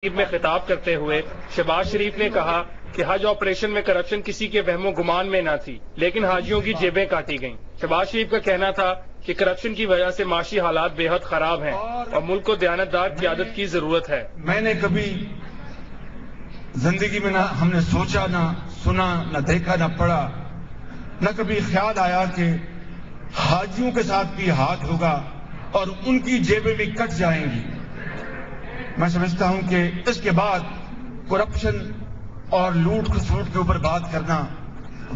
में खिताब करते हुए शहबाज शरीफ ने कहा कि हज ऑपरेशन में करप्शन किसी के वहमो गुमान में न थी, लेकिन हाजियों की जेबें काटी गईं। शहबाज शरीफ का कहना था कि करप्शन की वजह से माशी हालात बेहद खराब हैं और मुल्क को दयानतदार क़यादत की जरूरत है। मैंने कभी जिंदगी में ना हमने सोचा, ना सुना, ना देखा, ना पढ़ा, न कभी ख्याल आया कि हाजियों के साथ भी हाथ होगा और उनकी जेबें भी कट जाएंगी। मैं समझता हूं कि इसके बाद करप्शन और लूट खसूट के ऊपर बात करना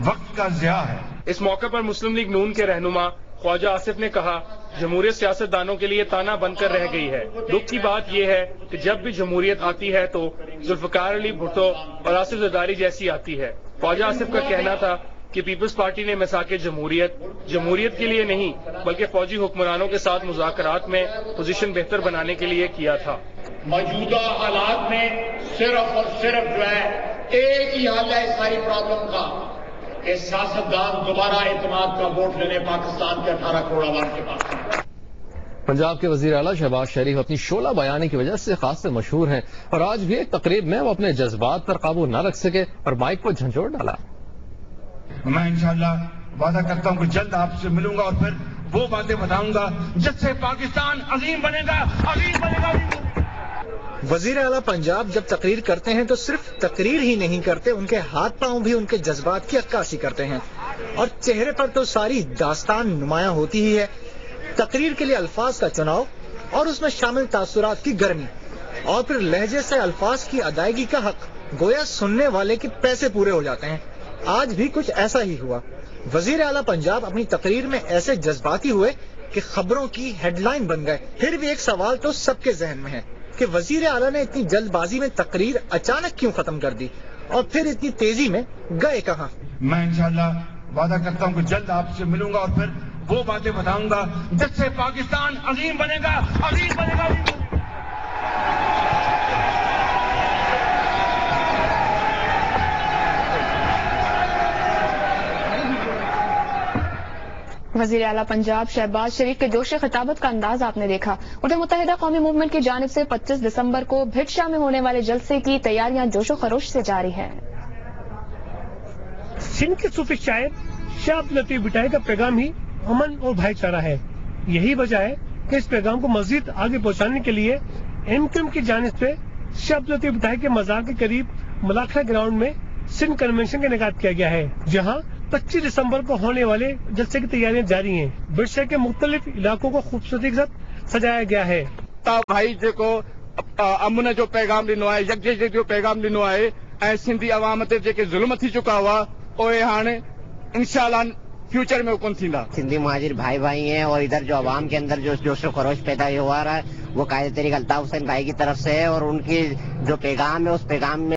वक्त का ज़िया है। इस मौके पर मुस्लिम लीग नून के रहनुमा ख्वाजा आसिफ ने कहा, जमहूरियत सियासतदानों के लिए ताना बनकर रह गई है। दुख की बात यह है कि जब भी जमहूरियत आती है तो जुल्फकार अली भुट्टो और आसिफ जरदारी जैसी आती है। ख्वाजा आसिफ का कहना था कि पीपल्स पार्टी ने मिसाके जमहूरियत के लिए नहीं बल्कि फौजी हुक्मरानों के साथ मुज़ाकरात में पोजीशन बेहतर बनाने के लिए किया था। मौजूदा हालात में सिर्फ और सिर्फ जो है एक ही हल है इस सारी प्रॉब्लम का कि सियासतदान दोबारा एतमाद का वोट लेने पाकिस्तान के 18 करोड़ आवाम के पास। पंजाब के वजीर आला शहबाज शरीफ अपनी शोला बयानी की वजह से खास से मशहूर हैं और आज भी एक तकरीब में वो अपने जज्बात पर काबू न रख सके और माइक को झंझोड़ डाला। मैं इंशाअल्लाह वादा करता हूं कि जल्द आपसे मिलूंगा और फिर वो बातें बताऊंगा जिससे पाकिस्तान अजीम बनेगा, अजीम बनेगा। वजीर आला पंजाब जब तकरीर करते हैं तो सिर्फ तकरीर ही नहीं करते, उनके हाथ पांव भी उनके जज्बात की अक्कासी करते हैं और चेहरे पर तो सारी दास्तान नुमायां होती ही है। तकरीर के लिए अल्फाज का चुनाव और उसमें शामिल तासुरात की गर्मी और फिर लहजे से अल्फाज की अदायगी का हक, गोया सुनने वाले के पैसे पूरे हो जाते हैं। आज भी कुछ ऐसा ही हुआ। वजीर आला पंजाब अपनी तकरीर में ऐसे जज्बाती हुए कि खबरों की हेडलाइन बन गए। फिर भी एक सवाल तो सबके जहन में है कि वजीर आला ने इतनी जल्दबाजी में तकरीर अचानक क्यों खत्म कर दी और फिर इतनी तेजी में गए कहां। मैं इंशाअल्लाह वादा करता हूं कि जल्द आपसे मिलूंगा और फिर वो बातें बताऊंगा जिससे पाकिस्तान अजीम बनेगा, अजीम बनेगा। वजीर आला पंजाब शहबाज शरीफ के जोश खिताबत का अंदाज आपने देखा। उधर मुत्तहिदा कौमी मूवमेंट की जानिब से 25 दिसंबर को भिटशा में होने वाले जलसे की तैयारियां जोशो खरोश से जारी है। सिंध के सूफी शायर शाह अब्दुल लतीफ भुट्टो का पैगाम ही अमन और भाईचारा है। यही वजह है कि इस पैगाम को मजीद आगे पहुंचाने के लिए एमक्यूएम की जानिब से शाह अब्दुल लतीफ भुट्टो के मजार के करीब मलाखा ग्राउंड में सिंध कन्वेंशन का इनेकाद किया गया है, जहां 25 दिसंबर को होने वाले जलसे की तैयारियां जारी हैं। भिटशा के मुख्तलिफ इलाकों को खूबसूरती के साथ सजाया गया है। भाई जेको अमन जो पैगाम ॾिनो आहे, यकजहती जो पैगाम ॾिनो आहे ऐं सिंधी अवाम ते जेके ज़ुल्म थी चुका हुआ उहे हाणे इंशाअल्लाह फ्यूचर में हुकुम थींदा। सिंधी महाजिर भाई भाई हैं और इधर जो अवाम के अंदर जो जोश खरोश पैदा हुआ रहा है वो कायदे तरीके अल्ताफ हुसैन भाई की तरफ से है और उनकी जो पैगाम है उस पैगाम